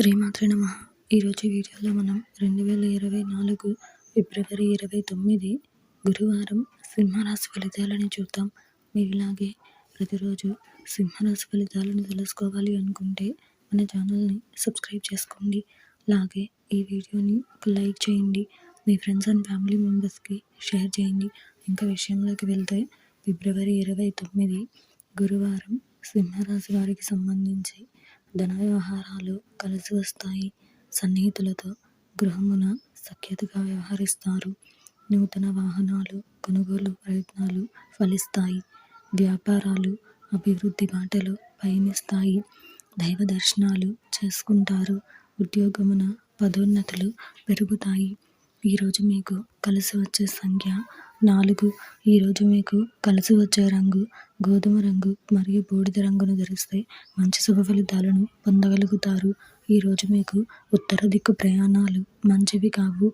శ్రీమాత్రే నమః. ఈరోజు వీడియోలో మనం 2024 ఫిబ్రవరి 29 గురువారం సింహరాశి ఫలితాలని చూద్దాం. మీలాగే ప్రతిరోజు సింహరాశి ఫలితాలను తెలుసుకోవాలి అనుకుంటే మన ఛానల్ని సబ్స్క్రైబ్ చేసుకోండి. అలాగే ఈ వీడియోని ఒక లైక్ చేయండి. మీ ఫ్రెండ్స్ అండ్ ఫ్యామిలీ మెంబర్స్కి షేర్ చేయండి. ఇంకా విషయంలోకి వెళ్తే ఫిబ్రవరి 29 గురువారం సింహరాశి వారికి సంబంధించి ధన వ్యవహారాలు కలిసి వస్తాయి. సన్నిహితులతో గృహమున సఖ్యతగా వ్యవహరిస్తారు. నూతన వాహనాలు కొనుగోలు ప్రయత్నాలు ఫలిస్తాయి. వ్యాపారాలు అభివృద్ధి బాటలో పయనిస్తాయి. దైవ దర్శనాలు చేసుకుంటారు. ఉద్యోగమున పదోన్నతులు పెరుగుతాయి. ఈరోజు మీకు కలిసి వచ్చే సంఖ్య 4. ఈరోజు మీకు కలిసి వచ్చే రంగు గోధుమ రంగు మరియు బూడిద రంగును ధరిస్తే మంచి శుభ ఫలితాలను పొందగలుగుతారు. ఈరోజు మీకు ఉత్తర దిక్కు ప్రయాణాలు మంచివి కావు.